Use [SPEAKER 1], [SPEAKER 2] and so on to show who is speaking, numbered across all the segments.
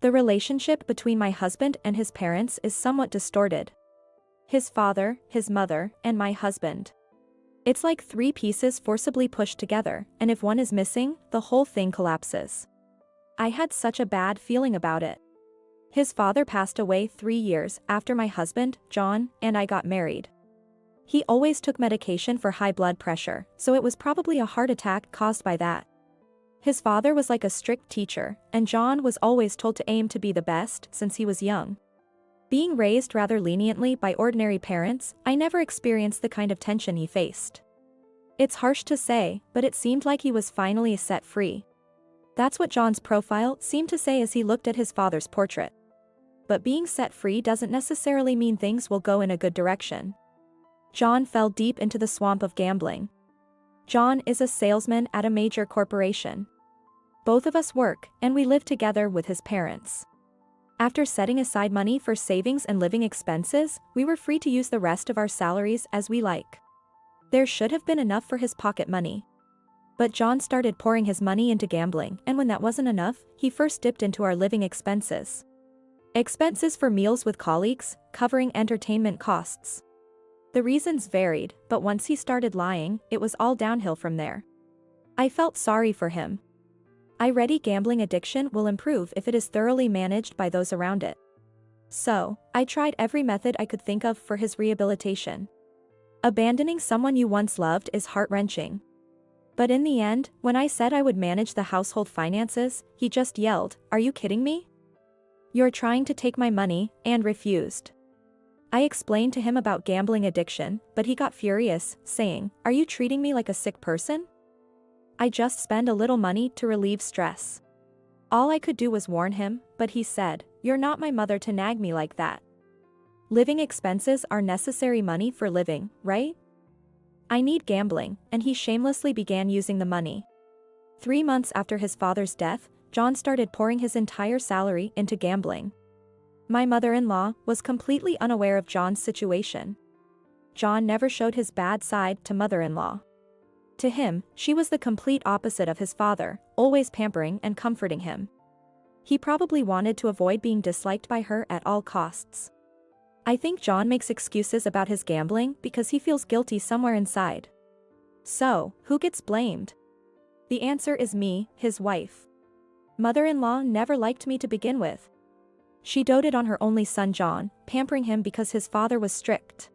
[SPEAKER 1] The relationship between my husband and his parents is somewhat distorted. His father, his mother, and my husband. It's like three pieces forcibly pushed together, and if one is missing, the whole thing collapses. I had such a bad feeling about it. His father passed away 3 years after my husband, John, and I got married. He always took medication for high blood pressure, so it was probably a heart attack caused by that. His father was like a strict teacher, and John was always told to aim to be the best since he was young. Being raised rather leniently by ordinary parents, I never experienced the kind of tension he faced. It's harsh to say, but it seemed like he was finally set free. That's what John's profile seemed to say as he looked at his father's portrait. But being set free doesn't necessarily mean things will go in a good direction. John fell deep into the swamp of gambling. John is a salesman at a major corporation. Both of us work, and we live together with his parents. After setting aside money for savings and living expenses, we were free to use the rest of our salaries as we like. There should have been enough for his pocket money. But John started pouring his money into gambling, and when that wasn't enough, he first dipped into our living expenses. Expenses for meals with colleagues, covering entertainment costs. The reasons varied, but once he started lying, it was all downhill from there. I felt sorry for him. I read gambling addiction will improve if it is thoroughly managed by those around it. So, I tried every method I could think of for his rehabilitation. Abandoning someone you once loved is heart-wrenching. But in the end, when I said I would manage the household finances, he just yelled, "Are you kidding me? You're trying to take my money," and refused. I explained to him about gambling addiction, but he got furious, saying, "Are you treating me like a sick person? I just spend a little money to relieve stress." All I could do was warn him, but he said, "You're not my mother to nag me like that. Living expenses are necessary money for living, right? I need gambling," and he shamelessly began using the money. 3 months after his father's death, John started pouring his entire salary into gambling. My mother-in-law was completely unaware of John's situation. John never showed his bad side to mother-in-law. To him, she was the complete opposite of his father, always pampering and comforting him. He probably wanted to avoid being disliked by her at all costs. I think John makes excuses about his gambling because he feels guilty somewhere inside. So, who gets blamed? The answer is me, his wife. Mother-in-law never liked me to begin with. She doted on her only son John, pampering him because his father was strict.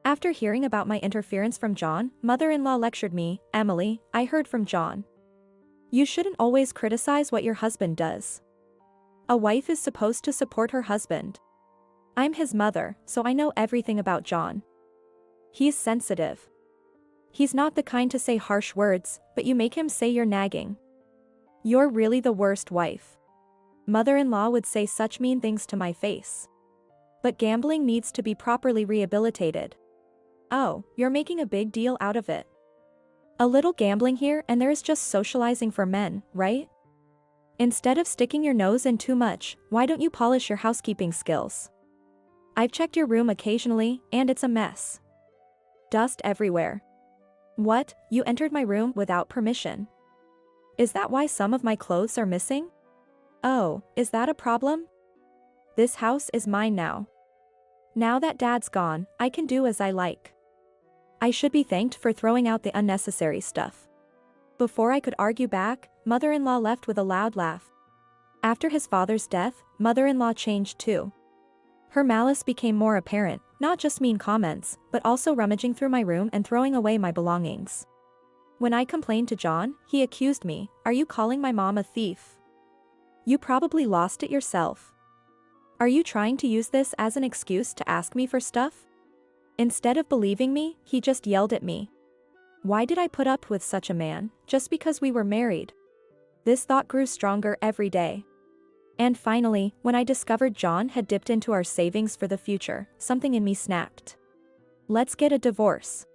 [SPEAKER 1] After hearing about my interference from John, mother-in-law lectured me, "Emily, I heard from John. You shouldn't always criticize what your husband does. A wife is supposed to support her husband. I'm his mother, so I know everything about John. He's sensitive. He's not the kind to say harsh words, but you make him say you're nagging. You're really the worst wife." Mother-in-law would say such mean things to my face. But gambling needs to be properly rehabilitated. Oh, you're making a big deal out of it. A little gambling here and there is just socializing for men, right? Instead of sticking your nose in too much, why don't you polish your housekeeping skills? I've checked your room occasionally, and it's a mess. Dust everywhere. What, you entered my room without permission? Is that why some of my clothes are missing? Oh, is that a problem? This house is mine now. Now that Dad's gone, I can do as I like. I should be thanked for throwing out the unnecessary stuff. Before I could argue back, mother-in-law left with a loud laugh. After his father's death, mother-in-law changed too. Her malice became more apparent, not just mean comments, but also rummaging through my room and throwing away my belongings. When I complained to John, he accused me, "Are you calling my mom a thief? You probably lost it yourself. Are you trying to use this as an excuse to ask me for stuff?" Instead of believing me, he just yelled at me. Why did I put up with such a man, just because we were married? This thought grew stronger every day. And finally, when I discovered John had dipped into our savings for the future, something in me snapped. Let's get a divorce.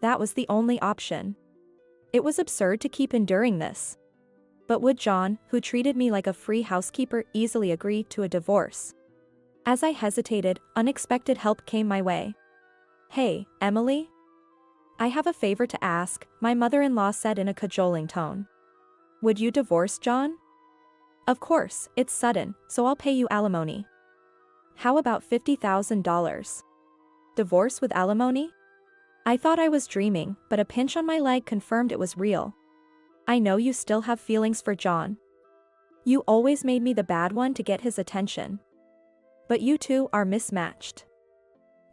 [SPEAKER 1] That was the only option. It was absurd to keep enduring this. But would John, who treated me like a free housekeeper, easily agree to a divorce? As I hesitated, unexpected help came my way. "Hey, Emily? I have a favor to ask," my mother-in-law said in a cajoling tone. "Would you divorce John?" Of course, it's sudden, so I'll pay you alimony. How about $50,000? Divorce with alimony? I thought I was dreaming, but a pinch on my leg confirmed it was real. I know you still have feelings for John. You always made me the bad one to get his attention. But you two are mismatched.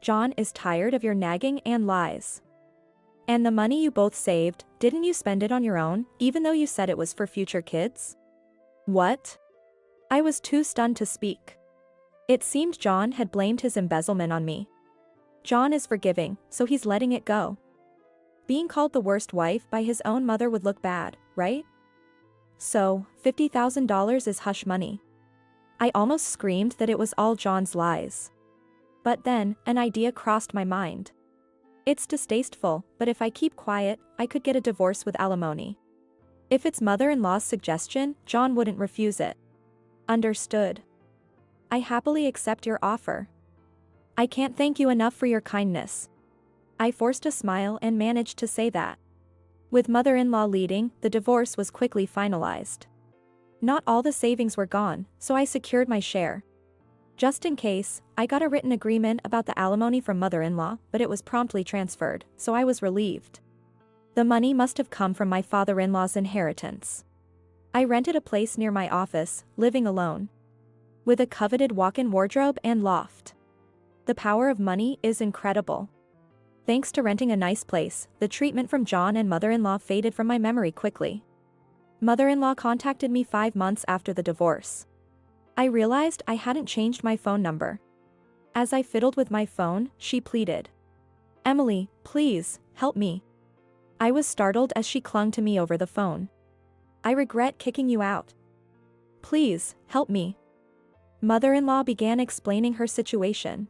[SPEAKER 1] John is tired of your nagging and lies. And the money you both saved, didn't you spend it on your own, even though you said it was for future kids? What? I was too stunned to speak. It seemed John had blamed his embezzlement on me. John is forgiving, so he's letting it go. Being called the worst wife by his own mother would look bad, right? So, $50,000 is hush money. I almost screamed that it was all John's lies. But then, an idea crossed my mind. It's distasteful, but if I keep quiet, I could get a divorce with alimony. If it's mother-in-law's suggestion, John wouldn't refuse it. Understood. I happily accept your offer. I can't thank you enough for your kindness. I forced a smile and managed to say that. With mother-in-law leading, the divorce was quickly finalized. Not all the savings were gone, so I secured my share. Just in case, I got a written agreement about the alimony from mother-in-law, but it was promptly transferred, so I was relieved. The money must have come from my father-in-law's inheritance. I rented a place near my office, living alone. With a coveted walk-in wardrobe and loft. The power of money is incredible. Thanks to renting a nice place, the treatment from John and mother-in-law faded from my memory quickly. Mother-in-law contacted me 5 months after the divorce. I realized I hadn't changed my phone number. As I fiddled with my phone, she pleaded. "Emily, please, help me." I was startled as she clung to me over the phone. "I regret kicking you out. Please, help me." Mother-in-law began explaining her situation.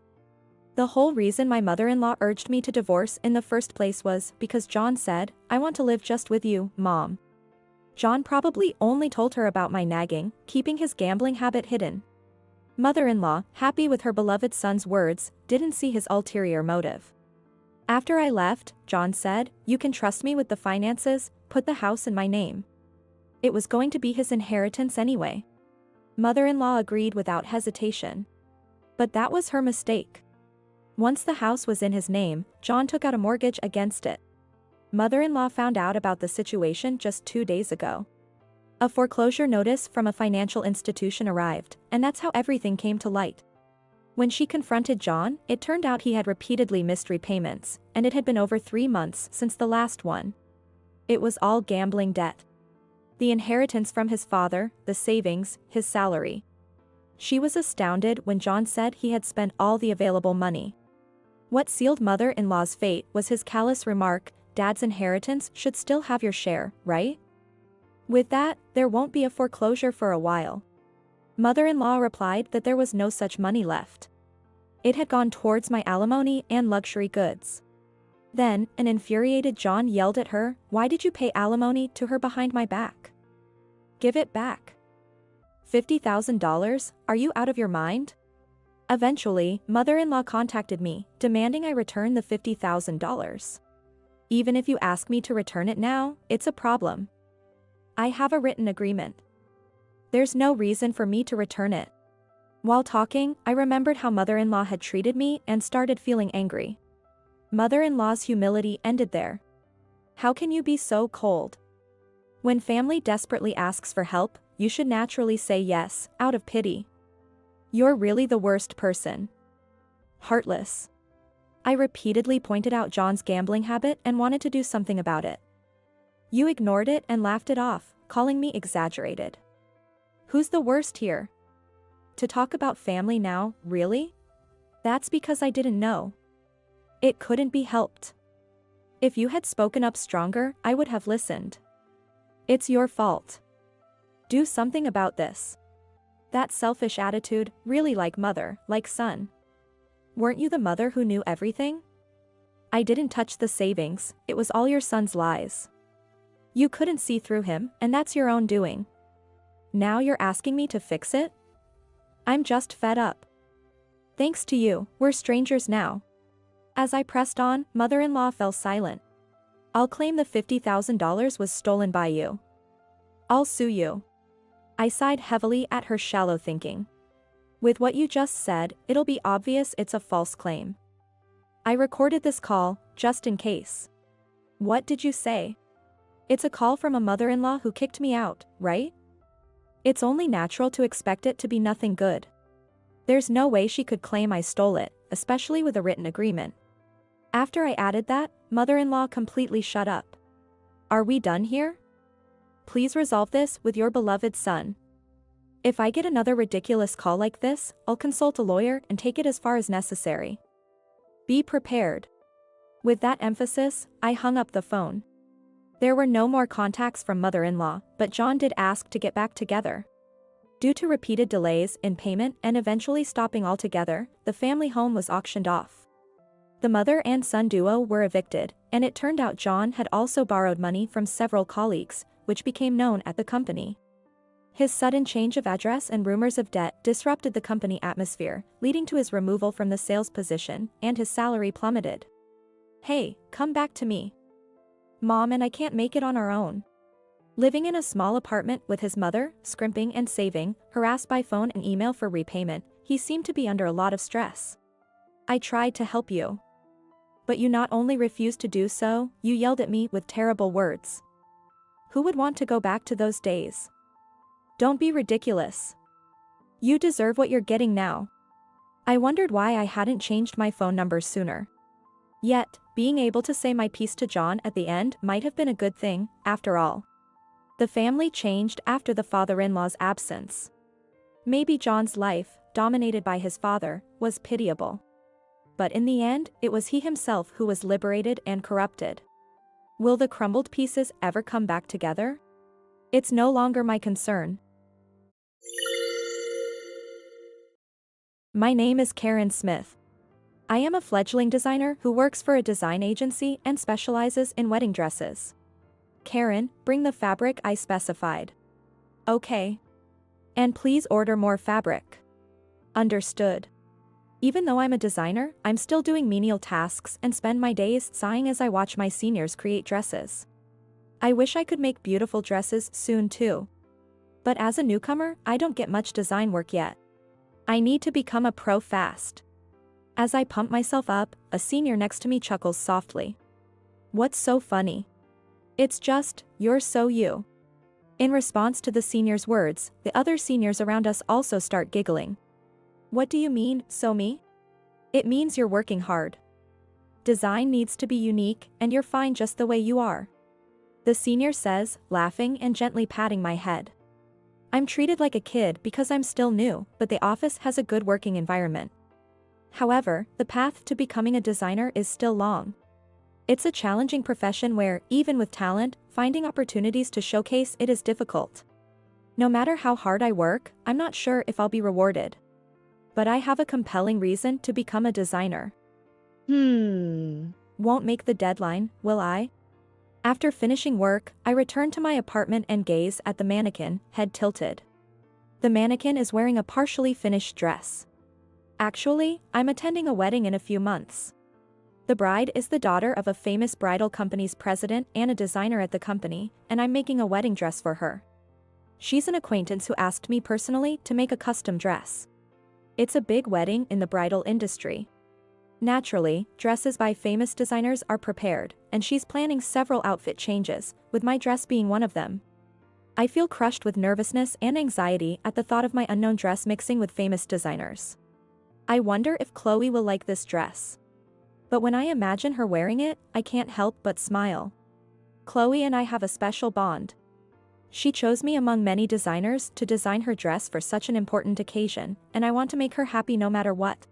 [SPEAKER 1] The whole reason my mother-in-law urged me to divorce in the first place was because John said, "I want to live just with you, Mom." John probably only told her about my nagging, keeping his gambling habit hidden. Mother-in-law, happy with her beloved son's words, didn't see his ulterior motive. After I left, John said, "You can trust me with the finances, put the house in my name." It was going to be his inheritance anyway. Mother-in-law agreed without hesitation. But that was her mistake. Once the house was in his name, John took out a mortgage against it. Mother-in-law found out about the situation just 2 days ago. A foreclosure notice from a financial institution arrived, and that's how everything came to light. When she confronted John, it turned out he had repeatedly missed repayments, and it had been over 3 months since the last one. It was all gambling debt. The inheritance from his father, the savings, his salary. She was astounded when John said he had spent all the available money. What sealed mother-in-law's fate was his callous remark, "Dad's inheritance should still have your share, right? With that, there won't be a foreclosure for a while." Mother-in-law replied that there was no such money left. It had gone towards my alimony and luxury goods. Then, an infuriated John yelled at her, "Why did you pay alimony to her behind my back? Give it back." $50,000, are you out of your mind? Eventually, mother-in-law contacted me, demanding I return the $50,000. Even if you ask me to return it now, it's a problem. I have a written agreement. There's no reason for me to return it. While talking, I remembered how mother-in-law had treated me and started feeling angry. Mother-in-law's humility ended there. How can you be so cold? When family desperately asks for help, you should naturally say yes, out of pity. You're really the worst person. Heartless. I repeatedly pointed out John's gambling habit and wanted to do something about it. You ignored it and laughed it off, calling me exaggerated. Who's the worst here? To talk about family now, really? That's because I didn't know. It couldn't be helped. If you had spoken up stronger, I would have listened. It's your fault. Do something about this. That selfish attitude, really like mother, like son. Weren't you the mother who knew everything? I didn't touch the savings, it was all your son's lies. You couldn't see through him, and that's your own doing. Now you're asking me to fix it? I'm just fed up. Thanks to you, we're strangers now. As I pressed on, mother-in-law fell silent. I'll claim the $50,000 was stolen by you. I'll sue you. I sighed heavily at her shallow thinking. With what you just said, it'll be obvious it's a false claim. I recorded this call, just in case. What did you say? It's a call from a mother-in-law who kicked me out, right? It's only natural to expect it to be nothing good. There's no way she could claim I stole it, especially with a written agreement. After I added that, mother-in-law completely shut up. Are we done here? Please resolve this with your beloved son. If I get another ridiculous call like this, I'll consult a lawyer and take it as far as necessary. Be prepared. With that emphasis, I hung up the phone. There were no more contacts from mother-in-law, but John did ask to get back together. Due to repeated delays in payment and eventually stopping altogether, the family home was auctioned off. The mother and son duo were evicted, and it turned out John had also borrowed money from several colleagues, which became known at the company. His sudden change of address and rumors of debt disrupted the company atmosphere, leading to his removal from the sales position, and his salary plummeted. Hey, come back to me. Mom and I can't make it on our own. Living in a small apartment with his mother, scrimping and saving, harassed by phone and email for repayment, he seemed to be under a lot of stress. I tried to help you. But you not only refused to do so, you yelled at me with terrible words. Who would want to go back to those days? Don't be ridiculous. You deserve what you're getting now. I wondered why I hadn't changed my phone number sooner. Yet, being able to say my piece to John at the end might have been a good thing, after all. The family changed after the father-in-law's absence. Maybe John's life, dominated by his father, was pitiable. But in the end, it was he himself who was liberated and corrupted. Will the crumbled pieces ever come back together? It's no longer my concern. My name is Karen Smith. I am a fledgling designer who works for a design agency and specializes in wedding dresses. Karen, bring the fabric I specified. Okay. And please order more fabric. Understood. Even though I'm a designer, I'm still doing menial tasks and spend my days sighing as I watch my seniors create dresses. I wish I could make beautiful dresses soon too. But as a newcomer, I don't get much design work yet. I need to become a pro fast. As I pump myself up, a senior next to me chuckles softly. What's so funny? It's just, you're so you. In response to the senior's words, the other seniors around us also start giggling. What do you mean, so me? It means you're working hard. Design needs to be unique, and you're fine just the way you are. The senior says, laughing and gently patting my head. I'm treated like a kid because I'm still new, but the office has a good working environment. However, the path to becoming a designer is still long. It's a challenging profession where, even with talent, finding opportunities to showcase it is difficult. No matter how hard I work, I'm not sure if I'll be rewarded. But I have a compelling reason to become a designer. Won't make the deadline, will I? After finishing work, I return to my apartment and gaze at the mannequin, head tilted. The mannequin is wearing a partially finished dress. Actually, I'm attending a wedding in a few months. The bride is the daughter of a famous bridal company's president and a designer at the company, and I'm making a wedding dress for her. She's an acquaintance who asked me personally to make a custom dress. It's a big wedding in the bridal industry. Naturally, dresses by famous designers are prepared, and she's planning several outfit changes, with my dress being one of them. I feel crushed with nervousness and anxiety at the thought of my unknown dress mixing with famous designers. I wonder if Chloe will like this dress. But when I imagine her wearing it, I can't help but smile. Chloe and I have a special bond. She chose me among many designers to design her dress for such an important occasion, and I want to make her happy no matter what.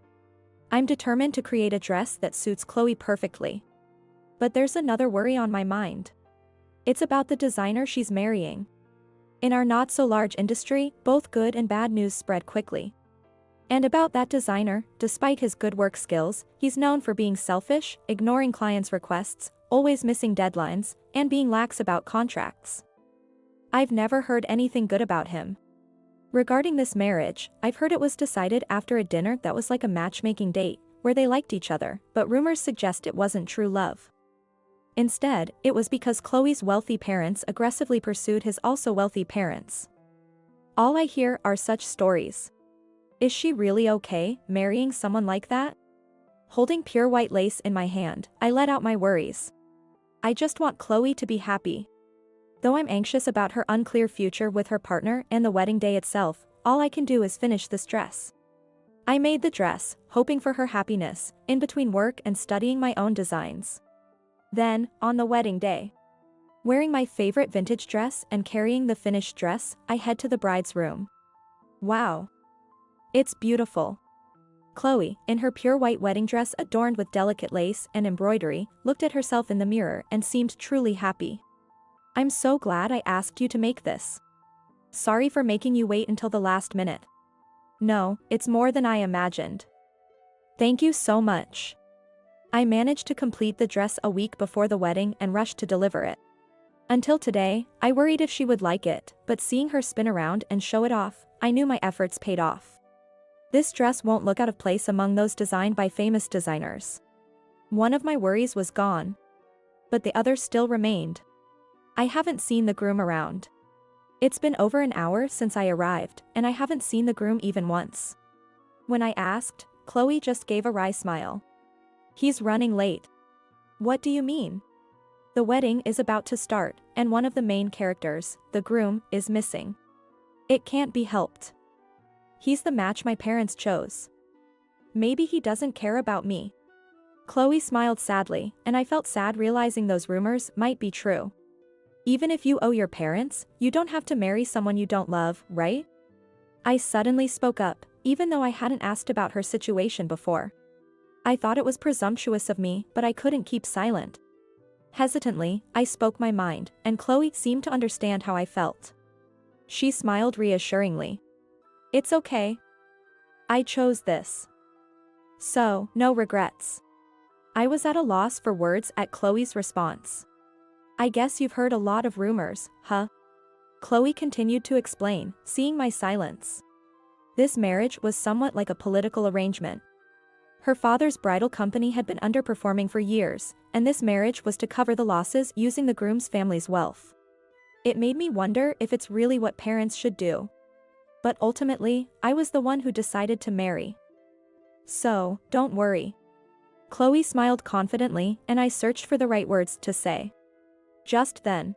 [SPEAKER 1] I'm determined to create a dress that suits Chloe perfectly. But there's another worry on my mind. It's about the designer she's marrying. In our not-so-large industry, both good and bad news spread quickly. And about that designer, despite his good work skills, he's known for being selfish, ignoring clients' requests, always missing deadlines, and being lax about contracts. I've never heard anything good about him. Regarding this marriage, I've heard it was decided after a dinner that was like a matchmaking date, where they liked each other, but rumors suggest it wasn't true love. Instead, it was because Chloe's wealthy parents aggressively pursued his also wealthy parents. All I hear are such stories. Is she really okay, marrying someone like that? Holding pure white lace in my hand, I let out my worries. I just want Chloe to be happy. Though I'm anxious about her unclear future with her partner and the wedding day itself, all I can do is finish this dress. I made the dress, hoping for her happiness, in between work and studying my own designs. Then, on the wedding day, wearing my favorite vintage dress and carrying the finished dress, I head to the bride's room. Wow. It's beautiful. Chloe, in her pure white wedding dress adorned with delicate lace and embroidery, looked at herself in the mirror and seemed truly happy. I'm so glad I asked you to make this. Sorry for making you wait until the last minute. No, it's more than I imagined. Thank you so much. I managed to complete the dress a week before the wedding and rushed to deliver it. Until today, I worried if she would like it, but seeing her spin around and show it off, I knew my efforts paid off. This dress won't look out of place among those designed by famous designers. One of my worries was gone. But the other still remained. I haven't seen the groom around. It's been over an hour since I arrived, and I haven't seen the groom even once. When I asked, Chloe just gave a wry smile. He's running late. What do you mean? The wedding is about to start, and one of the main characters, the groom, is missing. It can't be helped. He's the match my parents chose. Maybe he doesn't care about me. Chloe smiled sadly, and I felt sad realizing those rumors might be true. Even if you owe your parents, you don't have to marry someone you don't love, right? I suddenly spoke up, even though I hadn't asked about her situation before. I thought it was presumptuous of me, but I couldn't keep silent. Hesitantly, I spoke my mind, and Chloe seemed to understand how I felt. She smiled reassuringly. It's okay. I chose this. So, no regrets. I was at a loss for words at Chloe's response. I guess you've heard a lot of rumors, huh? Chloe continued to explain, seeing my silence. This marriage was somewhat like a political arrangement. Her father's bridal company had been underperforming for years, and this marriage was to cover the losses using the groom's family's wealth. It made me wonder if it's really what parents should do. But ultimately, I was the one who decided to marry. So, don't worry. Chloe smiled confidently, and I searched for the right words to say. Just then.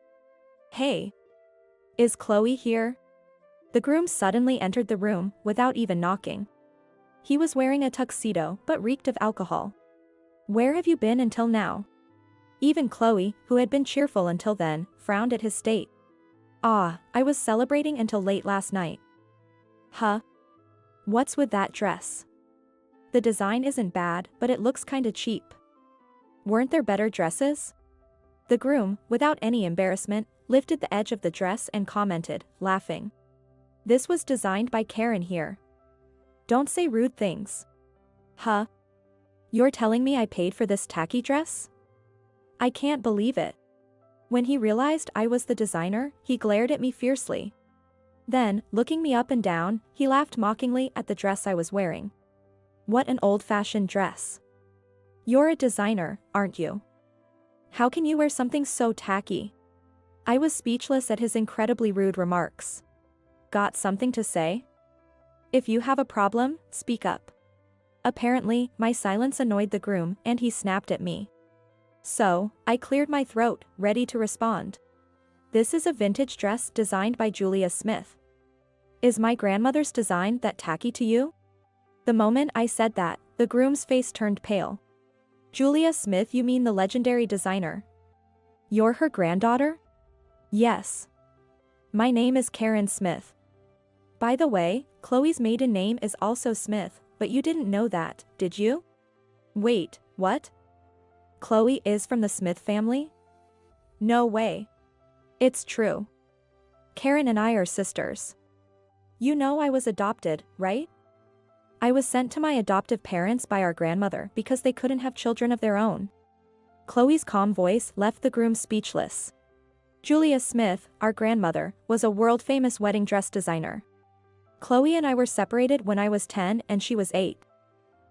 [SPEAKER 1] Hey. Is Chloe here? The groom suddenly entered the room, without even knocking. He was wearing a tuxedo, but reeked of alcohol. Where have you been until now? Even Chloe, who had been cheerful until then, frowned at his state. Ah, I was celebrating until late last night. Huh? What's with that dress? The design isn't bad, but it looks kinda cheap. Weren't there better dresses? The groom, without any embarrassment, lifted the edge of the dress and commented, laughing. This was designed by Karen here. Don't say rude things. Huh? You're telling me I paid for this tacky dress? I can't believe it. When he realized I was the designer, he glared at me fiercely. Then, looking me up and down, he laughed mockingly at the dress I was wearing. What an old-fashioned dress. You're a designer, aren't you? How can you wear something so tacky? I was speechless at his incredibly rude remarks. Got something to say? If you have a problem, speak up. Apparently, my silence annoyed the groom, and he snapped at me. So, I cleared my throat, ready to respond. This is a vintage dress designed by Julia Smith. Is my grandmother's design that tacky to you? The moment I said that, the groom's face turned pale. Julia Smith, you mean the legendary designer? You're her granddaughter? Yes. My name is Karen Smith. By the way, Chloe's maiden name is also Smith, but you didn't know that, did you? Wait, what? Chloe is from the Smith family? No way. It's true. Karen and I are sisters. You know I was adopted, right? I was sent to my adoptive parents by our grandmother because they couldn't have children of their own. Chloe's calm voice left the groom speechless. Julia Smith, our grandmother, was a world-famous wedding dress designer. Chloe and I were separated when I was 10 and she was 8.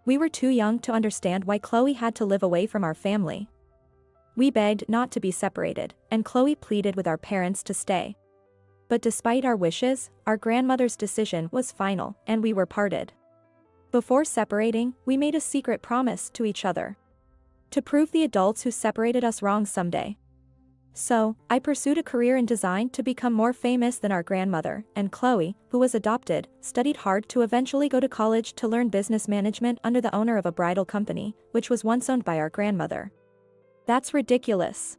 [SPEAKER 1] We were too young to understand why Chloe had to live away from our family. We begged not to be separated, and Chloe pleaded with our parents to stay. But despite our wishes, our grandmother's decision was final, and we were parted. Before separating, we made a secret promise to each other. To prove the adults who separated us wrong someday. So, I pursued a career in design to become more famous than our grandmother, and Chloe, who was adopted, studied hard to eventually go to college to learn business management under the owner of a bridal company, which was once owned by our grandmother. That's ridiculous.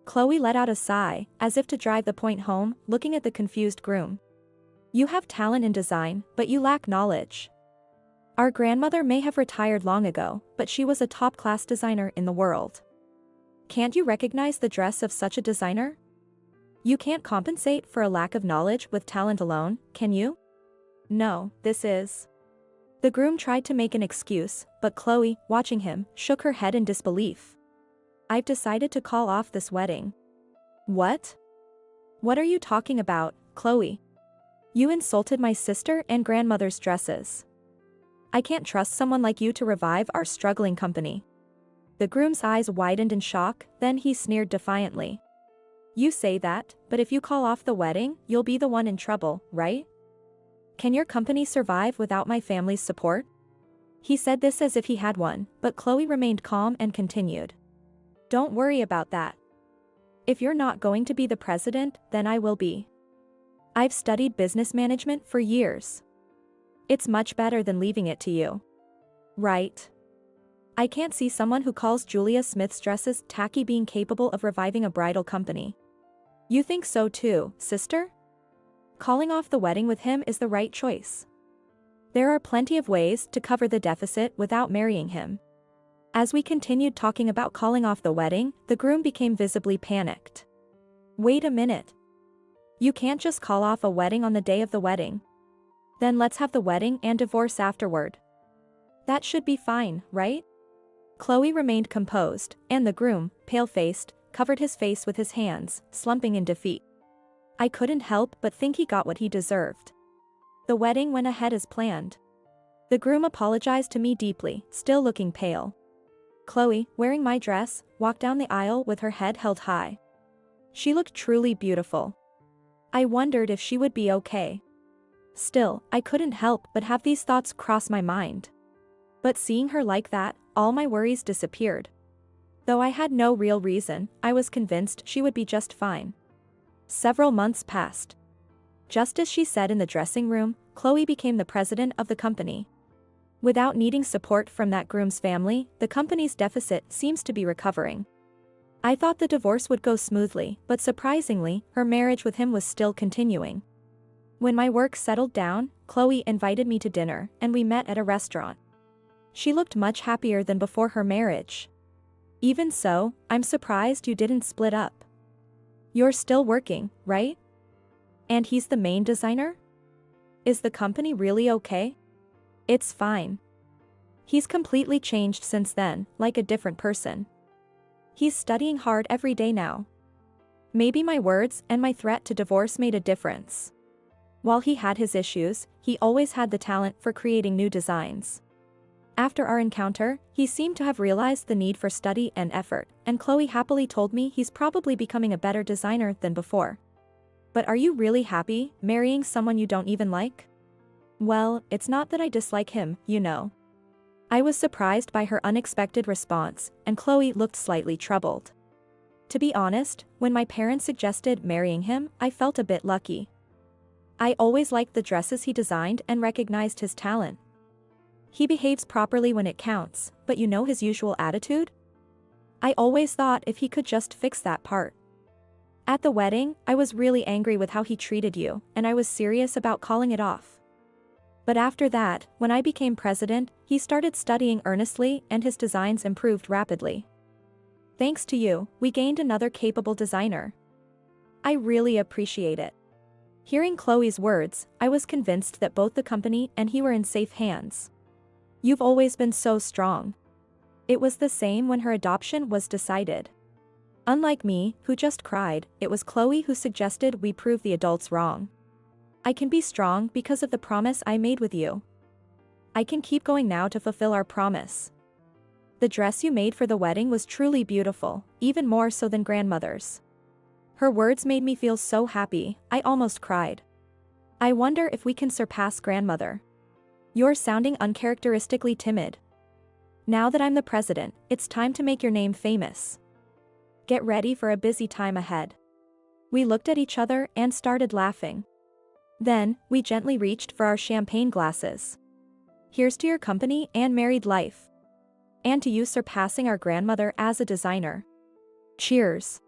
[SPEAKER 1] Chloe let out a sigh, as if to drive the point home, looking at the confused groom. You have talent in design, but you lack knowledge. Our grandmother may have retired long ago, but she was a top-class designer in the world. Can't you recognize the dress of such a designer? You can't compensate for a lack of knowledge with talent alone, can you? No, this is. The groom tried to make an excuse, but Chloe, watching him, shook her head in disbelief. I've decided to call off this wedding. What? What are you talking about, Chloe? You insulted my sister and grandmother's dresses. I can't trust someone like you to revive our struggling company. The groom's eyes widened in shock, then he sneered defiantly. You say that, but if you call off the wedding, you'll be the one in trouble, right? Can your company survive without my family's support? He said this as if he had one, but Chloe remained calm and continued. Don't worry about that. If you're not going to be the president, then I will be. I've studied business management for years. It's much better than leaving it to you. Right. I can't see someone who calls Julia Smith's dresses tacky being capable of reviving a bridal company. You think so too, sister? Calling off the wedding with him is the right choice. There are plenty of ways to cover the deficit without marrying him. As we continued talking about calling off the wedding, the groom became visibly panicked. Wait a minute. You can't just call off a wedding on the day of the wedding. Then let's have the wedding and divorce afterward. That should be fine, right? Chloe remained composed, and the groom, pale-faced, covered his face with his hands, slumping in defeat. I couldn't help but think he got what he deserved. The wedding went ahead as planned. The groom apologized to me deeply, still looking pale. Chloe, wearing my dress, walked down the aisle with her head held high. She looked truly beautiful. I wondered if she would be okay. Still, I couldn't help but have these thoughts cross my mind. But seeing her like that, all my worries disappeared. Though I had no real reason, I was convinced she would be just fine. Several months passed. Just as she said in the dressing room, Chloe became the president of the company. Without needing support from that groom's family, the company's deficit seems to be recovering. I thought the divorce would go smoothly, but surprisingly, her marriage with him was still continuing. When my work settled down, Chloe invited me to dinner, and we met at a restaurant. She looked much happier than before her marriage. Even so, I'm surprised you didn't split up. You're still working, right? And he's the main designer? Is the company really okay? It's fine. He's completely changed since then, like a different person. He's studying hard every day now. Maybe my words and my threat to divorce made a difference. While he had his issues, he always had the talent for creating new designs. After our encounter, he seemed to have realized the need for study and effort, and Chloe happily told me he's probably becoming a better designer than before. But are you really happy, marrying someone you don't even like? Well, it's not that I dislike him, you know. I was surprised by her unexpected response, and Chloe looked slightly troubled. To be honest, when my parents suggested marrying him, I felt a bit lucky. I always liked the dresses he designed and recognized his talent. He behaves properly when it counts, but you know his usual attitude? I always thought if he could just fix that part. At the wedding, I was really angry with how he treated you, and I was serious about calling it off. But after that, when I became president, he started studying earnestly and his designs improved rapidly. Thanks to you, we gained another capable designer. I really appreciate it. Hearing Chloe's words, I was convinced that both the company and he were in safe hands. You've always been so strong. It was the same when her adoption was decided. Unlike me, who just cried, it was Chloe who suggested we prove the adults wrong. I can be strong because of the promise I made with you. I can keep going now to fulfill our promise. The dress you made for the wedding was truly beautiful, even more so than grandmother's. Her words made me feel so happy, I almost cried. I wonder if we can surpass grandmother. You're sounding uncharacteristically timid. Now that I'm the president, it's time to make your name famous. Get ready for a busy time ahead. We looked at each other and started laughing. Then, we gently reached for our champagne glasses. Here's to your company and married life. And to you surpassing our grandmother as a designer. Cheers.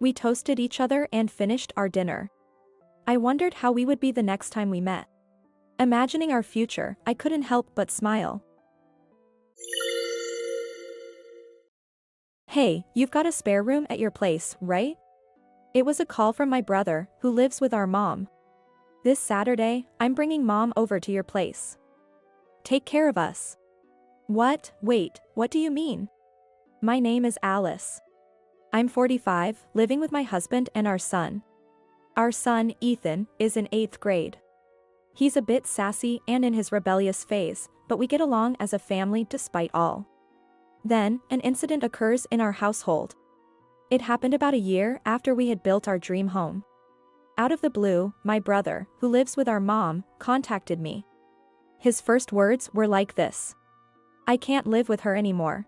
[SPEAKER 1] We toasted each other and finished our dinner. I wondered how we would be the next time we met. Imagining our future, I couldn't help but smile. Hey, you've got a spare room at your place, right? It was a call from my brother, who lives with our mom. This Saturday, I'm bringing mom over to your place. Take care of us. What? Wait, what do you mean? My name is Alice. I'm 45, living with my husband and our son. Our son, Ethan, is in 8th grade. He's a bit sassy and in his rebellious phase, but we get along as a family despite all. Then, an incident occurs in our household. It happened about a year after we had built our dream home. Out of the blue, my brother, who lives with our mom, contacted me. His first words were like this. I can't live with her anymore.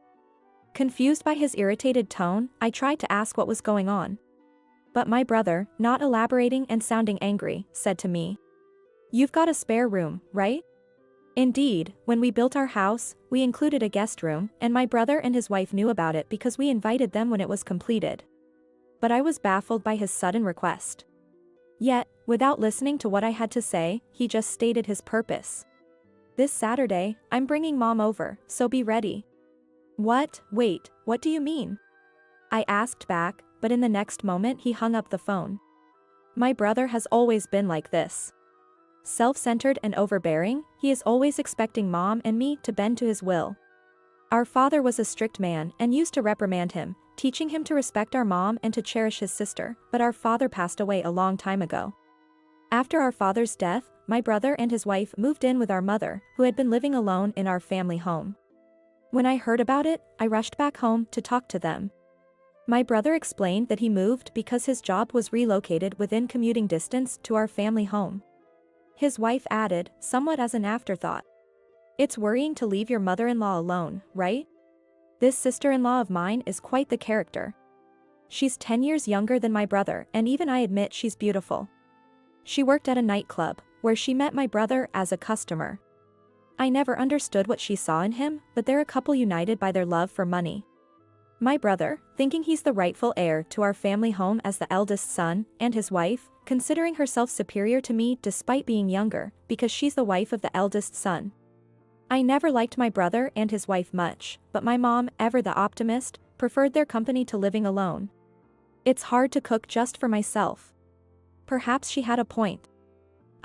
[SPEAKER 1] Confused by his irritated tone, I tried to ask what was going on. But my brother, not elaborating and sounding angry, said to me, You've got a spare room, right? Indeed, when we built our house, we included a guest room, and my brother and his wife knew about it because we invited them when it was completed. But I was baffled by his sudden request. Yet, without listening to what I had to say, he just stated his purpose. This Saturday, I'm bringing mom over, so be ready. What? Wait, what do you mean? I asked back, but in the next moment he hung up the phone. My brother has always been like this. Self-centered and overbearing, he is always expecting mom and me to bend to his will. Our father was a strict man and used to reprimand him, teaching him to respect our mom and to cherish his sister, but our father passed away a long time ago. After our father's death, my brother and his wife moved in with our mother, who had been living alone in our family home. When I heard about it, I rushed back home to talk to them. My brother explained that he moved because his job was relocated within commuting distance to our family home. His wife added, somewhat as an afterthought. It's worrying to leave your mother-in-law alone, right? This sister-in-law of mine is quite the character. She's 10 years younger than my brother, and even I admit she's beautiful. She worked at a nightclub, where she met my brother as a customer. I never understood what she saw in him, but they're a couple united by their love for money. My brother, thinking he's the rightful heir to our family home as the eldest son, and his wife, considering herself superior to me despite being younger, because she's the wife of the eldest son. I never liked my brother and his wife much, but my mom, ever the optimist, preferred their company to living alone. It's hard to cook just for myself. Perhaps she had a point.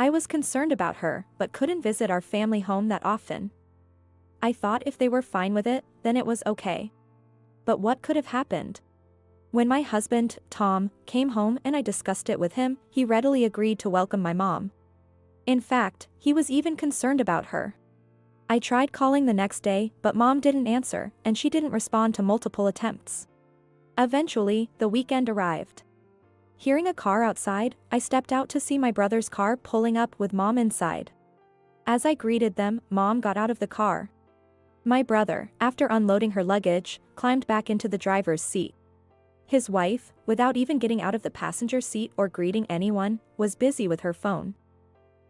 [SPEAKER 1] I was concerned about her, but couldn't visit our family home that often. I thought if they were fine with it, then it was okay. But what could have happened? When my husband, Tom, came home and I discussed it with him, he readily agreed to welcome my mom. In fact, he was even concerned about her. I tried calling the next day, but mom didn't answer, and she didn't respond to multiple attempts. Eventually, the weekend arrived. Hearing a car outside, I stepped out to see my brother's car pulling up with mom inside. As I greeted them, mom got out of the car. My brother, after unloading her luggage, climbed back into the driver's seat. His wife, without even getting out of the passenger seat or greeting anyone, was busy with her phone.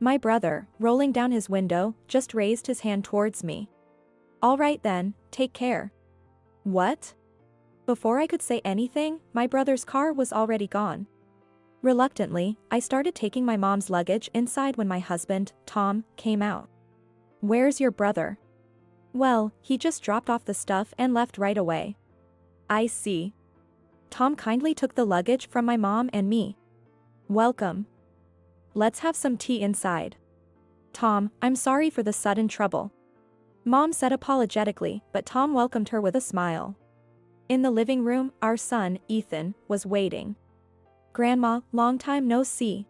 [SPEAKER 1] My brother, rolling down his window, just raised his hand towards me. All right then, take care. What? Before I could say anything, my brother's car was already gone. Reluctantly, I started taking my mom's luggage inside when my husband, Tom, came out. Where's your brother? Well, he just dropped off the stuff and left right away. I see. Tom kindly took the luggage from my mom and me. Welcome. Let's have some tea inside. Tom, I'm sorry for the sudden trouble. Mom said apologetically, but Tom welcomed her with a smile. In the living room, our son, Ethan, was waiting. Grandma, long time no see.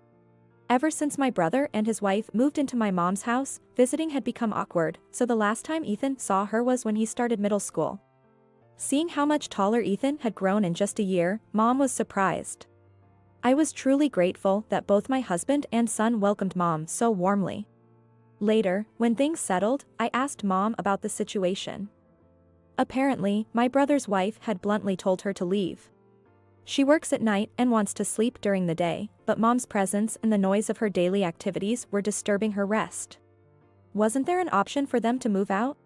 [SPEAKER 1] Ever since my brother and his wife moved into my mom's house, visiting had become awkward, so the last time Ethan saw her was when he started middle school. Seeing how much taller Ethan had grown in just a year, mom was surprised. I was truly grateful that both my husband and son welcomed Mom so warmly. Later, when things settled, I asked Mom about the situation. Apparently, my brother's wife had bluntly told her to leave. She works at night and wants to sleep during the day, but Mom's presence and the noise of her daily activities were disturbing her rest. Wasn't there an option for them to move out?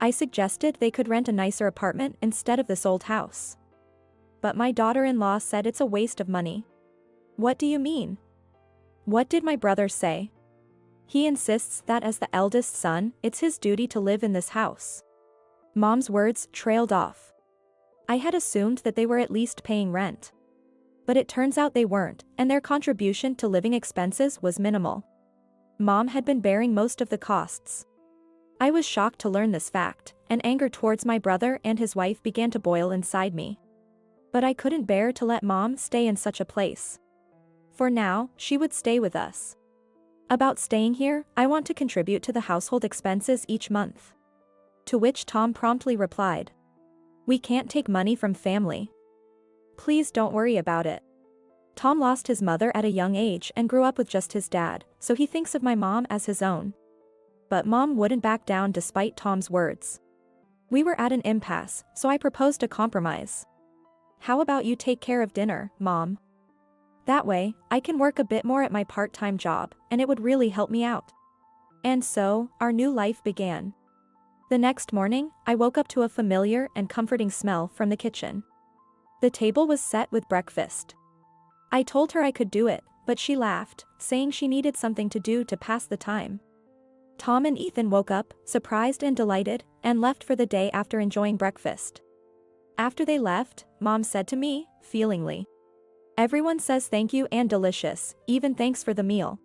[SPEAKER 1] I suggested they could rent a nicer apartment instead of this old house. But my daughter-in-law said it's a waste of money. What do you mean? What did my brother say? He insists that as the eldest son, it's his duty to live in this house. Mom's words trailed off. I had assumed that they were at least paying rent. But it turns out they weren't, and their contribution to living expenses was minimal. Mom had been bearing most of the costs. I was shocked to learn this fact, and anger towards my brother and his wife began to boil inside me. But I couldn't bear to let Mom stay in such a place. For now, she would stay with us. About staying here, I want to contribute to the household expenses each month. To which Tom promptly replied, "We can't take money from family. Please don't worry about it." Tom lost his mother at a young age and grew up with just his dad, so he thinks of my mom as his own. But Mom wouldn't back down despite Tom's words. We were at an impasse, so I proposed a compromise. "How about you take care of dinner, Mom? That way, I can work a bit more at my part-time job, and it would really help me out." And so, our new life began. The next morning, I woke up to a familiar and comforting smell from the kitchen. The table was set with breakfast. I told her I could do it, but she laughed, saying she needed something to do to pass the time. Tom and Ethan woke up, surprised and delighted, and left for the day after enjoying breakfast. After they left, Mom said to me, feelingly, "Everyone says thank you and delicious, even thanks for the meal."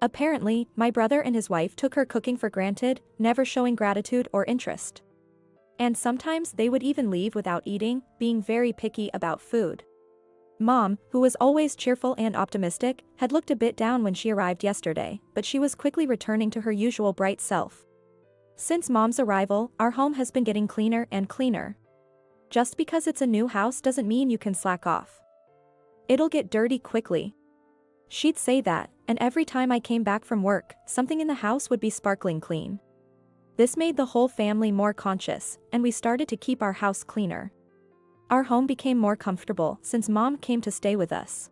[SPEAKER 1] Apparently, my brother and his wife took her cooking for granted, never showing gratitude or interest. And sometimes they would even leave without eating, being very picky about food. Mom, who was always cheerful and optimistic, had looked a bit down when she arrived yesterday, but she was quickly returning to her usual bright self. Since Mom's arrival, our home has been getting cleaner and cleaner. Just because it's a new house doesn't mean you can slack off. "It'll get dirty quickly." She'd say that, and every time I came back from work, something in the house would be sparkling clean. This made the whole family more conscious, and we started to keep our house cleaner. Our home became more comfortable since Mom came to stay with us.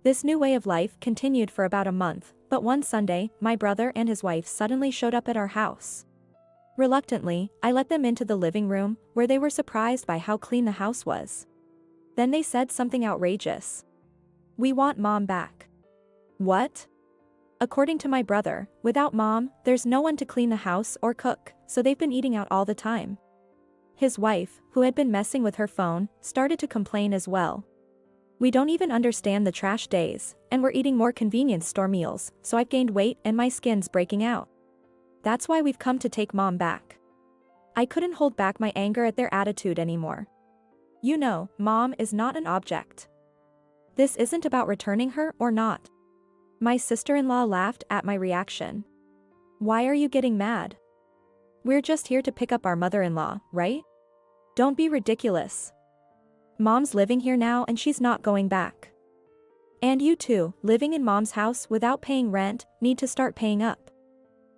[SPEAKER 1] This new way of life continued for about a month, but one Sunday, my brother and his wife suddenly showed up at our house. Reluctantly, I let them into the living room, where they were surprised by how clean the house was. Then they said something outrageous. "We want Mom back." What? According to my brother, without Mom, there's no one to clean the house or cook, so they've been eating out all the time. His wife, who had been messing with her phone, started to complain as well. "We don't even understand the trash days, and we're eating more convenience store meals, so I've gained weight and my skin's breaking out. That's why we've come to take Mom back." I couldn't hold back my anger at their attitude anymore. You know, Mom is not an object. This isn't about returning her or not. My sister-in-law laughed at my reaction. "Why are you getting mad? We're just here to pick up our mother-in-law, right? Don't be ridiculous. Mom's living here now and she's not going back. And you too, living in Mom's house without paying rent, need to start paying up.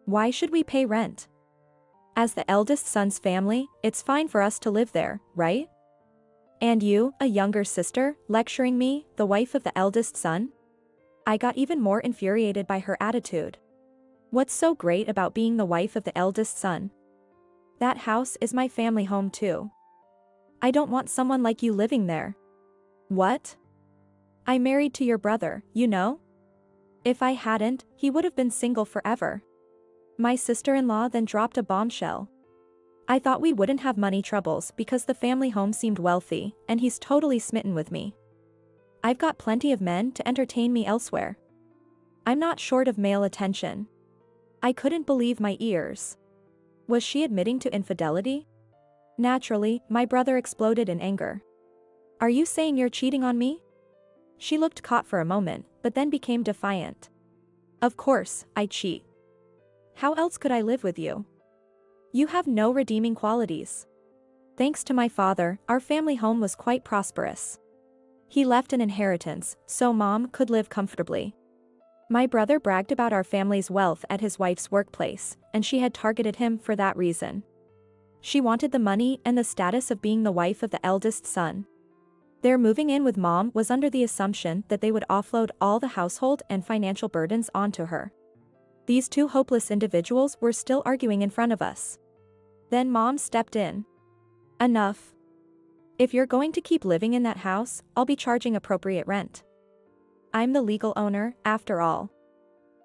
[SPEAKER 1] Why should we pay rent? As the eldest son's family, it's fine for us to live there, right? And you, a younger sister, lecturing me, the wife of the eldest son?" I got even more infuriated by her attitude. What's so great about being the wife of the eldest son? That house is my family home too. I don't want someone like you living there. What? I'm married to your brother, you know? If I hadn't, he would have been single forever. My sister-in-law then dropped a bombshell. I thought we wouldn't have money troubles because the family home seemed wealthy, and he's totally smitten with me. I've got plenty of men to entertain me elsewhere. I'm not short of male attention. I couldn't believe my ears. Was she admitting to infidelity? Naturally, my brother exploded in anger. "Are you saying you're cheating on me?" She looked caught for a moment, but then became defiant. "Of course, I cheat. How else could I live with you? You have no redeeming qualities. Thanks to my father, our family home was quite prosperous. He left an inheritance, so Mom could live comfortably. My brother bragged about our family's wealth at his wife's workplace, and she had targeted him for that reason. She wanted the money and the status of being the wife of the eldest son. Their moving in with Mom was under the assumption that they would offload all the household and financial burdens onto her. These two hopeless individuals were still arguing in front of us. Then Mom stepped in. Enough. If you're going to keep living in that house, I'll be charging appropriate rent. I'm the legal owner, after all.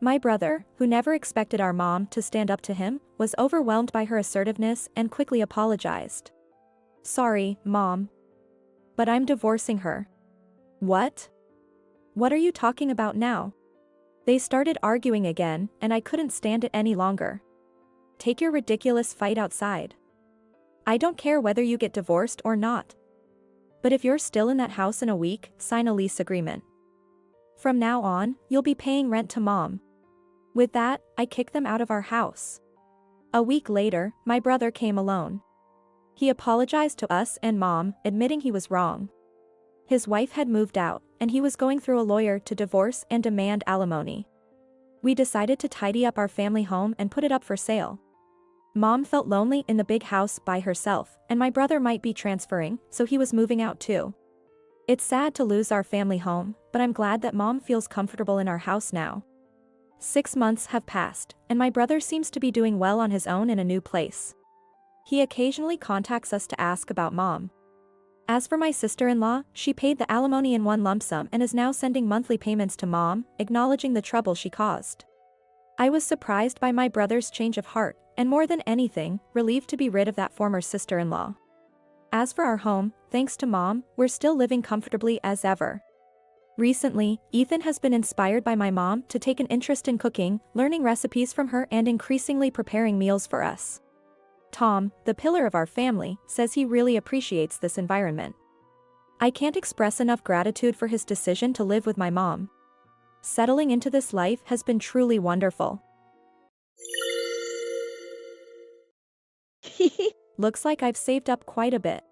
[SPEAKER 1] My brother, who never expected our mom to stand up to him, was overwhelmed by her assertiveness and quickly apologized. Sorry, Mom. But I'm divorcing her. What? What are you talking about now? They started arguing again, and I couldn't stand it any longer. Take your ridiculous fight outside. I don't care whether you get divorced or not. But if you're still in that house in a week, sign a lease agreement. From now on, you'll be paying rent to Mom. With that, I kicked them out of our house. A week later, my brother came alone. He apologized to us and Mom, admitting he was wrong. His wife had moved out, and he was going through a lawyer to divorce and demand alimony. We decided to tidy up our family home and put it up for sale. Mom felt lonely in the big house by herself, and my brother might be transferring, so he was moving out too. It's sad to lose our family home, but I'm glad that Mom feels comfortable in our house now. 6 months have passed, and my brother seems to be doing well on his own in a new place. He occasionally contacts us to ask about Mom. As for my sister-in-law, she paid the alimony in one lump sum and is now sending monthly payments to Mom, acknowledging the trouble she caused. I was surprised by my brother's change of heart, and more than anything, relieved to be rid of that former sister-in-law. As for our home, thanks to Mom, we're still living comfortably as ever. Recently, Ethan has been inspired by my mom to take an interest in cooking, learning recipes from her and increasingly preparing meals for us. Tom, the pillar of our family, says he really appreciates this environment. I can't express enough gratitude for his decision to live with my mom. Settling into this life has been truly wonderful. Looks like I've saved up quite a bit.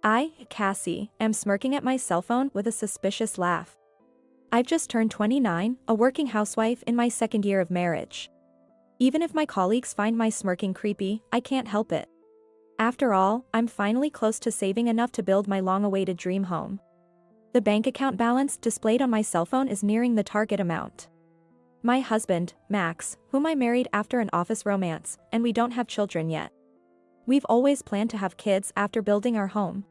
[SPEAKER 1] I, Cassie, am smirking at my cell phone with a suspicious laugh. I've just turned 29, a working housewife in my second year of marriage. Even if my colleagues find my smirking creepy, I can't help it. After all, I'm finally close to saving enough to build my long-awaited dream home. The bank account balance displayed on my cell phone is nearing the target amount. My husband, Max, whom I married after an office romance, and we don't have children yet. We've always planned to have kids after building our home.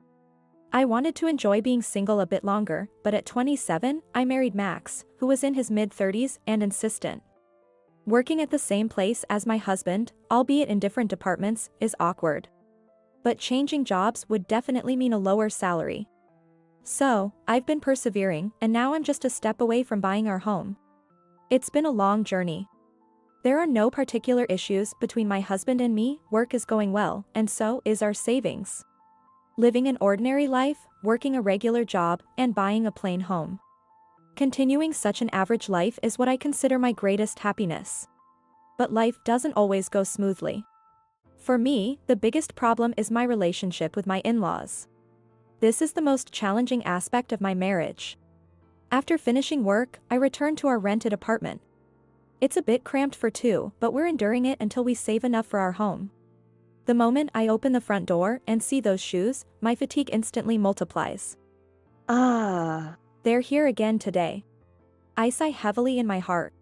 [SPEAKER 1] I wanted to enjoy being single a bit longer, but at 27, I married Max, who was in his mid-30s and insistent. Working at the same place as my husband, albeit in different departments, is awkward. But changing jobs would definitely mean a lower salary. So, I've been persevering, and now I'm just a step away from buying our home. It's been a long journey. There are no particular issues between my husband and me, work is going well, and so is our savings. Living an ordinary life, working a regular job, and buying a plain home. Continuing such an average life is what I consider my greatest happiness. But life doesn't always go smoothly. For me, the biggest problem is my relationship with my in-laws. This is the most challenging aspect of my marriage. After finishing work, I return to our rented apartment. It's a bit cramped for two, but we're enduring it until we save enough for our home. The moment I open the front door and see those shoes, my fatigue instantly multiplies. They're here again today. I sigh heavily in my heart.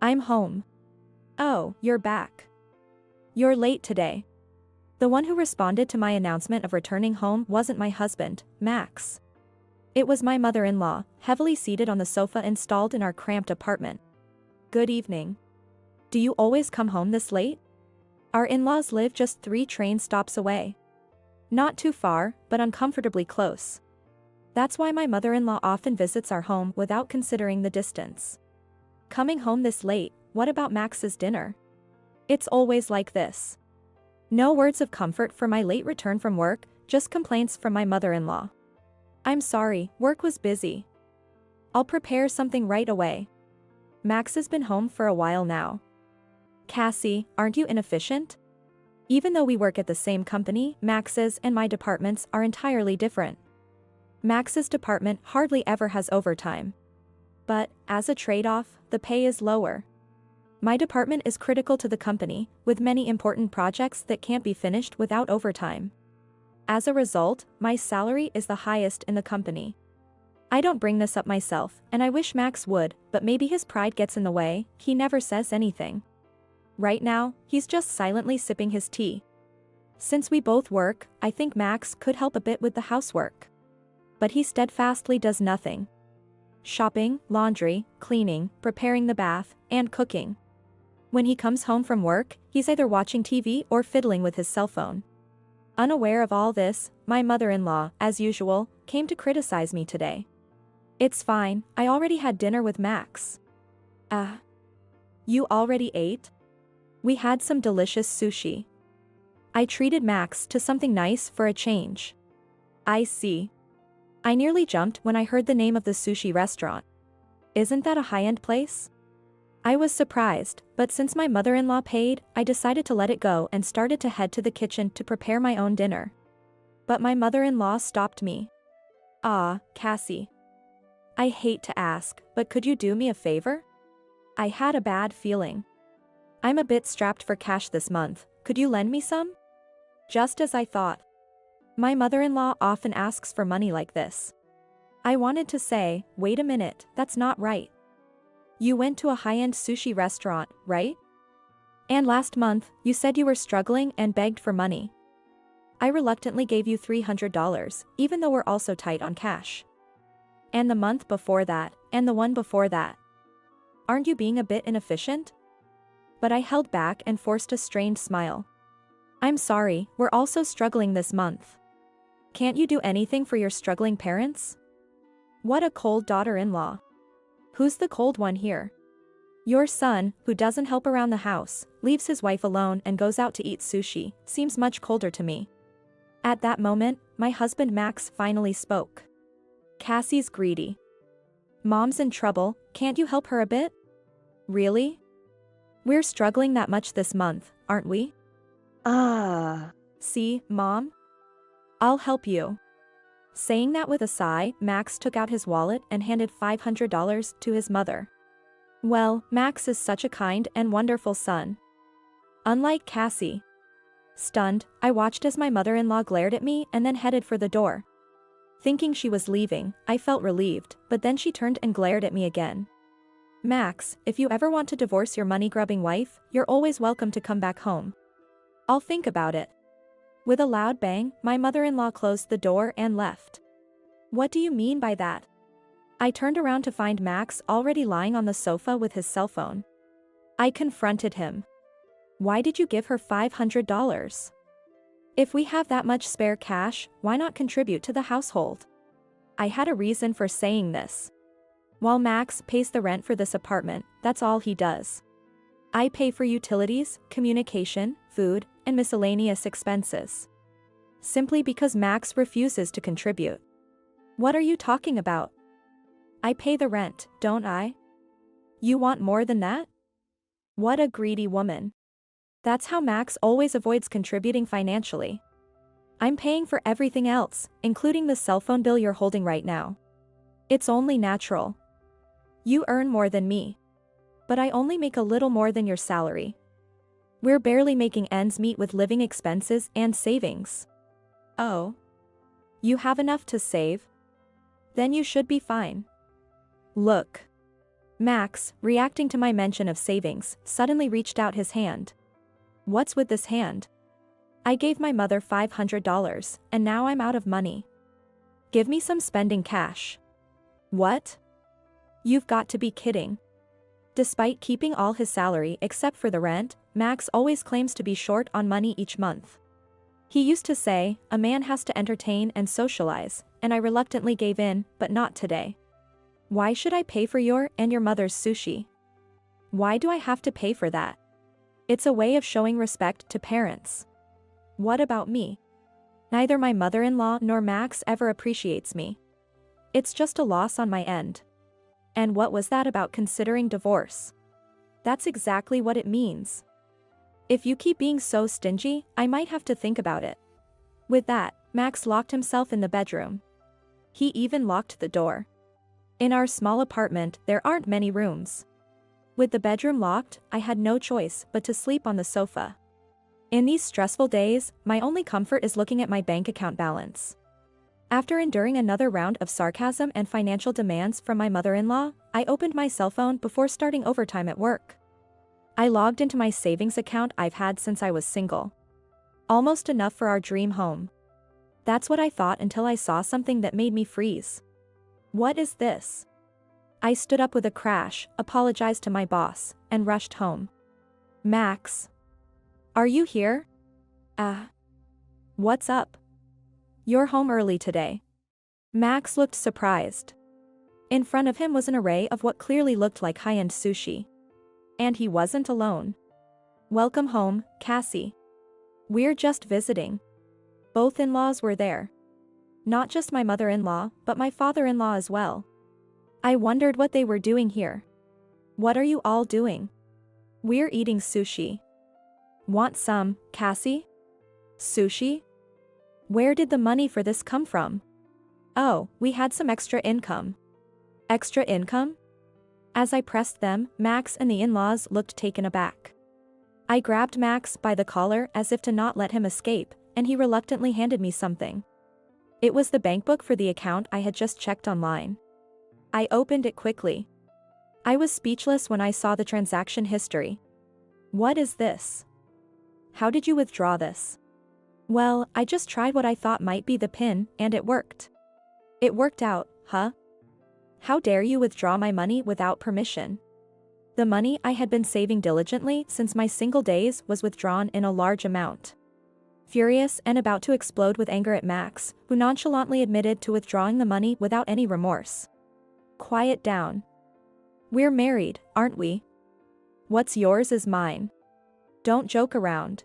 [SPEAKER 1] I'm home. Oh, you're back. You're late today. The one who responded to my announcement of returning home wasn't my husband, Max. It was my mother-in-law, heavily seated on the sofa installed in our cramped apartment. Good evening. Do you always come home this late? Our in-laws live just 3 train stops away. Not too far, but uncomfortably close. That's why my mother-in-law often visits our home without considering the distance. Coming home this late, what about Max's dinner? It's always like this. No words of comfort for my late return from work, just complaints from my mother-in-law. I'm sorry, work was busy. I'll prepare something right away. Max has been home for a while now. Cassie, aren't you inefficient? Even though we work at the same company, Max's and my departments are entirely different. Max's department hardly ever has overtime. But, as a trade-off, the pay is lower. My department is critical to the company, with many important projects that can't be finished without overtime. As a result, my salary is the highest in the company. I don't bring this up myself, and I wish Max would, but maybe his pride gets in the way. He never says anything. Right now, he's just silently sipping his tea. Since we both work, I think Max could help a bit with the housework. But he steadfastly does nothing. Shopping, laundry, cleaning, preparing the bath, and cooking. When he comes home from work, he's either watching TV or fiddling with his cell phone. Unaware of all this, my mother-in-law, as usual, came to criticize me today. It's fine, I already had dinner with Max. You already ate? We had some delicious sushi. I treated Max to something nice for a change. I see. I nearly jumped when I heard the name of the sushi restaurant. Isn't that a high-end place? I was surprised, but since my mother-in-law paid, I decided to let it go and started to head to the kitchen to prepare my own dinner. But my mother-in-law stopped me. Cassie. I hate to ask, but could you do me a favor? I had a bad feeling. I'm a bit strapped for cash this month, could you lend me some? Just as I thought. My mother-in-law often asks for money like this. I wanted to say, wait a minute, that's not right. You went to a high-end sushi restaurant, right? And last month, you said you were struggling and begged for money. I reluctantly gave you $300, even though we're also tight on cash. And the month before that, and the one before that. Aren't you being a bit inefficient? But I held back and forced a strained smile. I'm sorry, we're also struggling this month. Can't you do anything for your struggling parents? What a cold daughter-in-law. Who's the cold one here? Your son, who doesn't help around the house, leaves his wife alone and goes out to eat sushi, seems much colder to me. At that moment, my husband Max finally spoke. Cassie's greedy. Mom's in trouble, can't you help her a bit? Really? We're struggling that much this month, aren't we? See, Mom? I'll help you. Saying that with a sigh, Max took out his wallet and handed $500 to his mother. Well, Max is such a kind and wonderful son. Unlike Cassie. Stunned, I watched as my mother-in-law glared at me and then headed for the door. Thinking she was leaving, I felt relieved, but then she turned and glared at me again. Max, if you ever want to divorce your money-grubbing wife, you're always welcome to come back home. I'll think about it. With a loud bang, my mother-in-law closed the door and left. What do you mean by that? I turned around to find Max already lying on the sofa with his cell phone. I confronted him. Why did you give her $500? If we have that much spare cash, why not contribute to the household? I had a reason for saying this. While Max pays the rent for this apartment, that's all he does. I pay for utilities, communication, food, and miscellaneous expenses. Simply because Max refuses to contribute. What are you talking about? I pay the rent, don't I? You want more than that? What a greedy woman. That's how Max always avoids contributing financially. I'm paying for everything else, including the cell phone bill you're holding right now. It's only natural. You earn more than me. But I only make a little more than your salary. We're barely making ends meet with living expenses and savings. Oh. You have enough to save? Then you should be fine. Look. Max, reacting to my mention of savings, suddenly reached out his hand. What's with this hand? I gave my mother $500, and now I'm out of money. Give me some spending cash. What? You've got to be kidding. Despite keeping all his salary except for the rent, Max always claims to be short on money each month. He used to say, a man has to entertain and socialize, and I reluctantly gave in, but not today. Why should I pay for your and your mother's sushi? Why do I have to pay for that? It's a way of showing respect to parents. What about me? Neither my mother-in-law nor Max ever appreciates me. It's just a loss on my end. And what was that about considering divorce? That's exactly what it means. If you keep being so stingy, I might have to think about it. With that, Max locked himself in the bedroom. He even locked the door. In our small apartment, there aren't many rooms. With the bedroom locked, I had no choice but to sleep on the sofa. In these stressful days, my only comfort is looking at my bank account balance. After enduring another round of sarcasm and financial demands from my mother-in-law, I opened my cell phone before starting overtime at work. I logged into my savings account I've had since I was single. Almost enough for our dream home. That's what I thought until I saw something that made me freeze. What is this? I stood up with a crash, apologized to my boss, and rushed home. Max. Are you here? What's up? You're home early today. Max looked surprised. In front of him was an array of what clearly looked like high-end sushi. And he wasn't alone. Welcome home, Cassie. We're just visiting. Both in-laws were there. Not just my mother-in-law, but my father-in-law as well. I wondered what they were doing here. What are you all doing? We're eating sushi. Want some, Cassie? Sushi? Where did the money for this come from? Oh, we had some extra income. Extra income? As I pressed them, Max and the in-laws looked taken aback. I grabbed Max by the collar as if to not let him escape, and he reluctantly handed me something. It was the bank book for the account I had just checked online. I opened it quickly. I was speechless when I saw the transaction history. What is this? How did you withdraw this? Well, I just tried what I thought might be the PIN, and it worked. It worked out, huh? How dare you withdraw my money without permission? The money I had been saving diligently since my single days was withdrawn in a large amount. Furious and about to explode with anger at Max, who nonchalantly admitted to withdrawing the money without any remorse. Quiet down. We're married, aren't we? What's yours is mine. Don't joke around.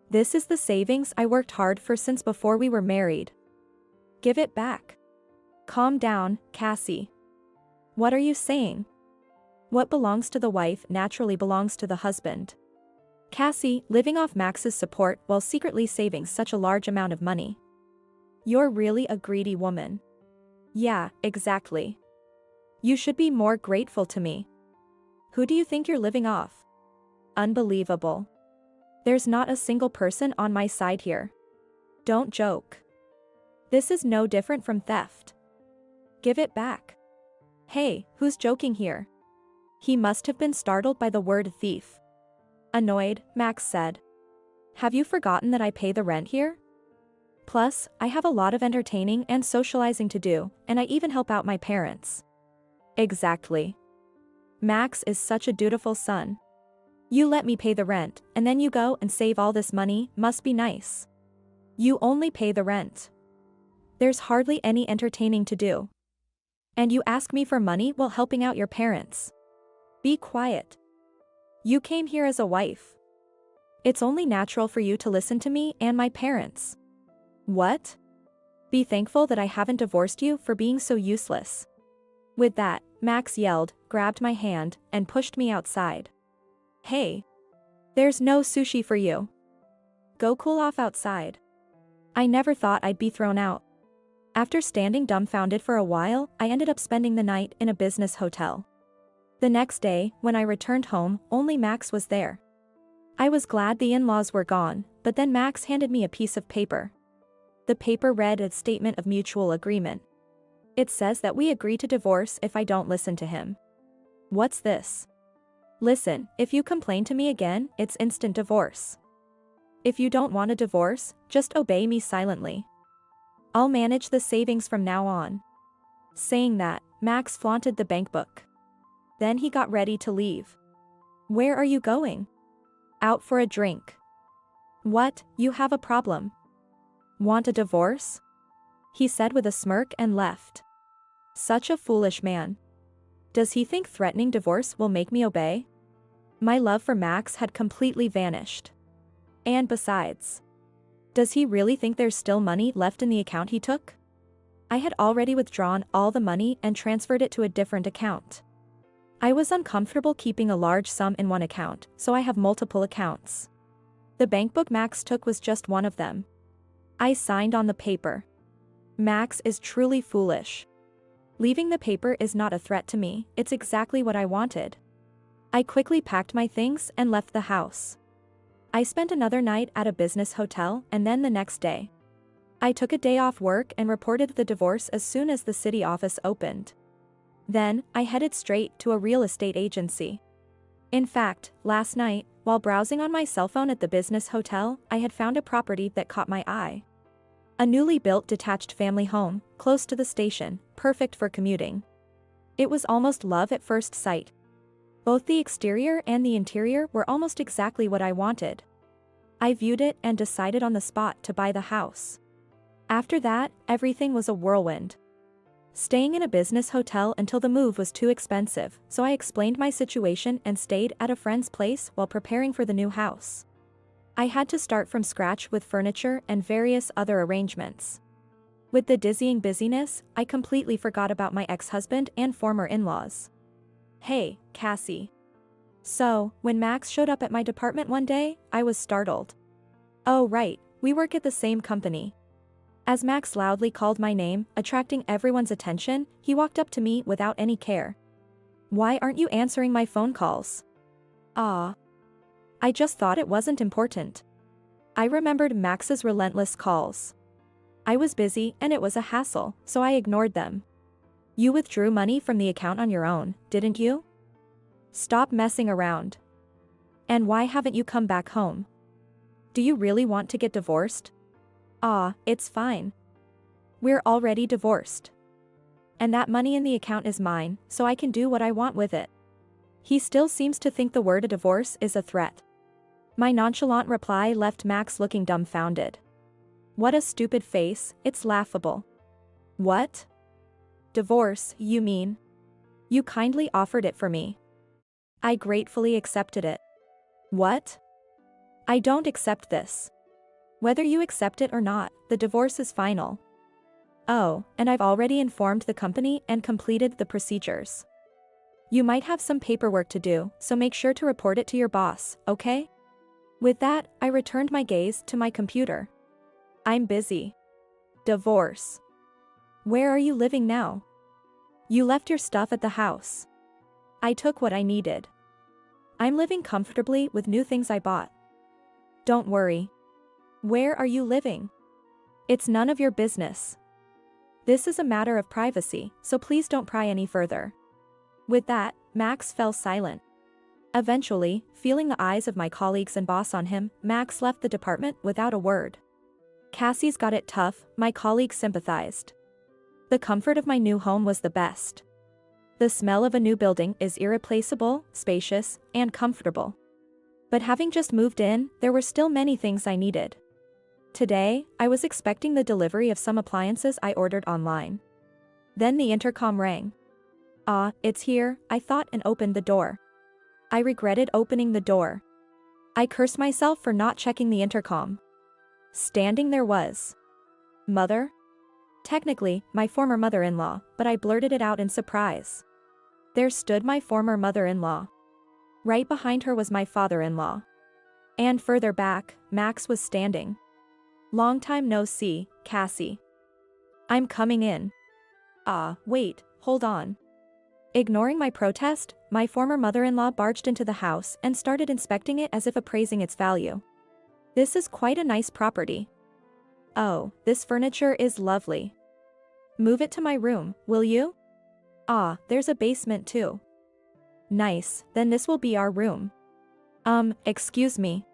[SPEAKER 1] This is the savings I worked hard for since before we were married. Give it back. Calm down, Cassie. What are you saying? What belongs to the wife naturally belongs to the husband. Cassie, living off Max's support while secretly saving such a large amount of money. You're really a greedy woman. Yeah, exactly. You should be more grateful to me. Who do you think you're living off? Unbelievable. There's not a single person on my side here. Don't joke. This is no different from theft. Give it back. Hey, who's joking here? He must have been startled by the word thief. Annoyed, Max said. Have you forgotten that I pay the rent here? Plus, I have a lot of entertaining and socializing to do, and I even help out my parents. Exactly. Max is such a dutiful son. You let me pay the rent, and then you go and save all this money, must be nice. You only pay the rent. There's hardly any entertaining to do. And you ask me for money while helping out your parents. Be quiet. You came here as a wife. It's only natural for you to listen to me and my parents. What? Be thankful that I haven't divorced you for being so useless. With that, Max yelled, grabbed my hand, and pushed me outside. Hey. There's no sushi for you. Go cool off outside. I never thought I'd be thrown out. After standing dumbfounded for a while, I ended up spending the night in a business hotel. The next day, when I returned home, only Max was there. I was glad the in-laws were gone, but then Max handed me a piece of paper. The paper read a statement of mutual agreement. It says that we agree to divorce if I don't listen to him. What's this? Listen, if you complain to me again, it's instant divorce. If you don't want a divorce, just obey me silently. I'll manage the savings from now on. Saying that, Max flaunted the bank book. Then he got ready to leave. Where are you going? Out for a drink. What, you have a problem? Want a divorce? He said with a smirk and left. Such a foolish man. Does he think threatening divorce will make me obey? My love for Max had completely vanished. And besides, does he really think there's still money left in the account he took? I had already withdrawn all the money and transferred it to a different account. I was uncomfortable keeping a large sum in one account, so I have multiple accounts. The bank book Max took was just one of them. I signed on the paper. Max is truly foolish. Leaving the paper is not a threat to me, it's exactly what I wanted. I quickly packed my things and left the house. I spent another night at a business hotel and then the next day. I took a day off work and reported the divorce as soon as the city office opened. Then, I headed straight to a real estate agency. In fact, last night, while browsing on my cell phone at the business hotel, I had found a property that caught my eye. A newly built detached family home, close to the station, perfect for commuting. It was almost love at first sight. Both the exterior and the interior were almost exactly what I wanted. I viewed it and decided on the spot to buy the house. After that, everything was a whirlwind. Staying in a business hotel until the move was too expensive, so I explained my situation and stayed at a friend's place while preparing for the new house. I had to start from scratch with furniture and various other arrangements. With the dizzying busyness, I completely forgot about my ex-husband and former in-laws. Hey, Cassie. So, when Max showed up at my department one day, I was startled. Oh right, we work at the same company. As Max loudly called my name, attracting everyone's attention, he walked up to me without any care. Why aren't you answering my phone calls? Ah. I just thought it wasn't important. I remembered Max's relentless calls. I was busy and it was a hassle, so I ignored them. You withdrew money from the account on your own, didn't you? Stop messing around. And why haven't you come back home? Do you really want to get divorced? Ah, it's fine. We're already divorced. And that money in the account is mine, so I can do what I want with it. He still seems to think the word a divorce is a threat. My nonchalant reply left Max looking dumbfounded. What a stupid face, it's laughable. What? Divorce, you mean? You kindly offered it for me. I gratefully accepted it. What? I don't accept this. Whether you accept it or not, the divorce is final. Oh, and I've already informed the company and completed the procedures. You might have some paperwork to do, so make sure to report it to your boss, okay? With that, I returned my gaze to my computer. I'm busy. Divorce. Where are you living now? You left your stuff at the house. I took what I needed. I'm living comfortably with new things I bought. Don't worry. Where are you living? It's none of your business. This is a matter of privacy, so please don't pry any further. With that, Max fell silent. Eventually, feeling the eyes of my colleagues and boss on him, Max left the department without a word. Cassie's got it tough, my colleagues sympathized. The comfort of my new home was the best. The smell of a new building is irreplaceable, spacious, and comfortable. But having just moved in, there were still many things I needed. Today, I was expecting the delivery of some appliances I ordered online. Then the intercom rang. Ah, it's here, I thought and opened the door. I regretted opening the door. I cursed myself for not checking the intercom. Standing there was Mother? Technically, my former mother-in-law, but I blurted it out in surprise. There stood my former mother-in-law. Right behind her was my father-in-law. And further back, Max was standing. Long time no see, Cassie. I'm coming in. Ah, wait, hold on. Ignoring my protest, my former mother-in-law barged into the house and started inspecting it as if appraising its value. This is quite a nice property. Oh, this furniture is lovely. Move it to my room, will you? Ah, there's a basement too. Nice, then this will be our room. Excuse me.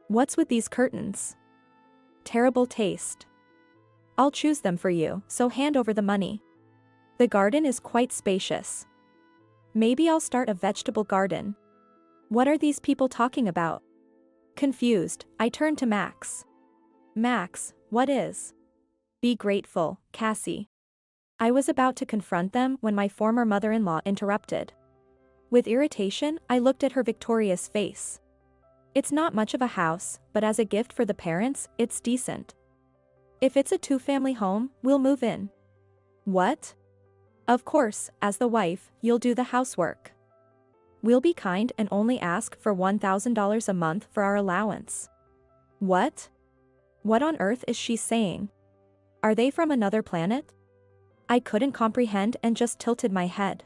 [SPEAKER 1] What's with these curtains? Terrible taste. I'll choose them for you, so hand over the money. The garden is quite spacious. Maybe I'll start a vegetable garden. What are these people talking about? Confused, I turned to Max. Max, what is? Be grateful, Cassie. I was about to confront them when my former mother-in-law interrupted. With irritation, I looked at her victorious face. It's not much of a house, but as a gift for the parents, it's decent. If it's a two-family home, we'll move in. What? Of course, as the wife, you'll do the housework. We'll be kind and only ask for $1,000 a month for our allowance. What? What on earth is she saying? Are they from another planet? I couldn't comprehend and just tilted my head.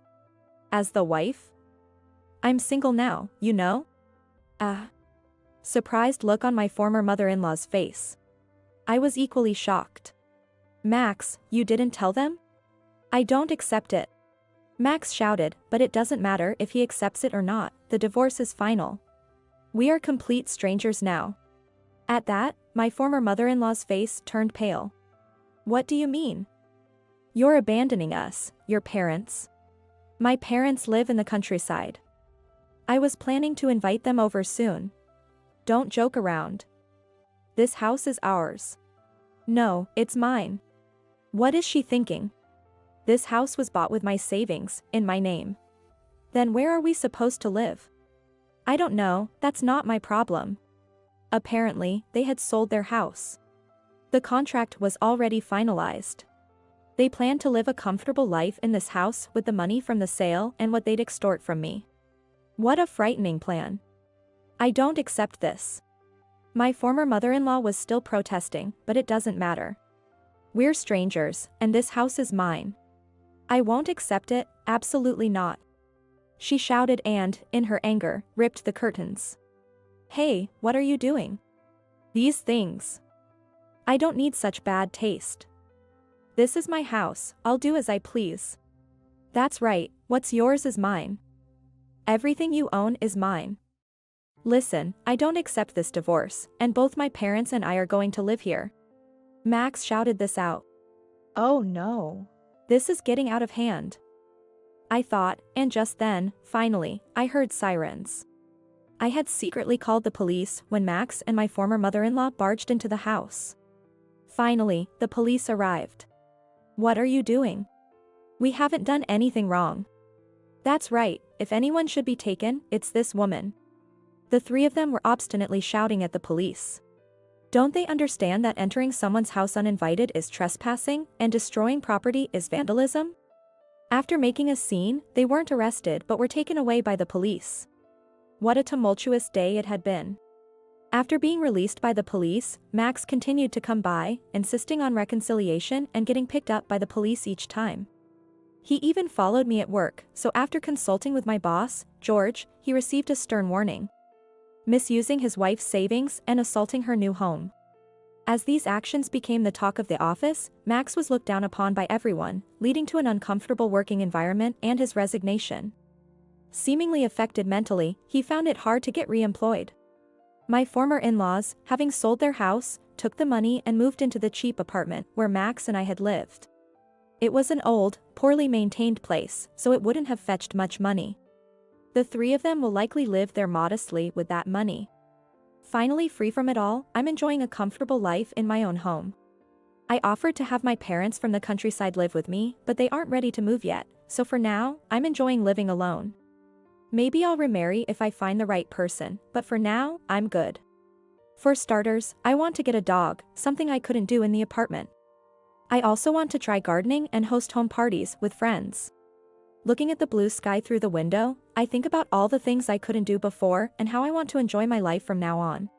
[SPEAKER 1] As the wife? I'm single now, you know? Surprised look on my former mother-in-law's face. I was equally shocked. Max, you didn't tell them? I don't accept it. Max shouted, but it doesn't matter if he accepts it or not, the divorce is final. We are complete strangers now. At that, my former mother-in-law's face turned pale. What do you mean? You're abandoning us, your parents. My parents live in the countryside. I was planning to invite them over soon. Don't joke around. This house is ours. No, it's mine. What is she thinking? This house was bought with my savings, in my name. Then where are we supposed to live? I don't know, that's not my problem. Apparently, they had sold their house. The contract was already finalized. They planned to live a comfortable life in this house with the money from the sale and what they'd extort from me. What a frightening plan. I don't accept this. My former mother-in-law was still protesting, but it doesn't matter. We're strangers, and this house is mine. I won't accept it, absolutely not. She shouted and, in her anger, ripped the curtains. Hey, what are you doing? These things. I don't need such bad taste. This is my house, I'll do as I please. That's right, what's yours is mine. Everything you own is mine. Listen, I don't accept this divorce, and both my parents and I are going to live here. Max shouted this out. Oh no. This is getting out of hand. I thought, and just then, finally, I heard sirens. I had secretly called the police when Max and my former mother-in-law barged into the house. Finally, the police arrived. What are you doing? We haven't done anything wrong. That's right, if anyone should be taken, it's this woman. The three of them were obstinately shouting at the police. Don't they understand that entering someone's house uninvited is trespassing, and destroying property is vandalism? After making a scene, they weren't arrested but were taken away by the police. What a tumultuous day it had been. After being released by the police, Max continued to come by, insisting on reconciliation and getting picked up by the police each time. He even followed me at work, so after consulting with my boss, George, he received a stern warning. Misusing his wife's savings and assaulting her new home. As these actions became the talk of the office, Max was looked down upon by everyone, leading to an uncomfortable working environment and his resignation. Seemingly affected mentally, he found it hard to get re-employed. My former in-laws, having sold their house, took the money and moved into the cheap apartment where Max and I had lived. It was an old, poorly maintained place, so it wouldn't have fetched much money. The three of them will likely live there modestly with that money. Finally free from it all, I'm enjoying a comfortable life in my own home. I offered to have my parents from the countryside live with me, but they aren't ready to move yet, so for now, I'm enjoying living alone. Maybe I'll remarry if I find the right person, but for now, I'm good. For starters, I want to get a dog, something I couldn't do in the apartment. I also want to try gardening and host home parties with friends. Looking at the blue sky through the window, I think about all the things I couldn't do before and how I want to enjoy my life from now on.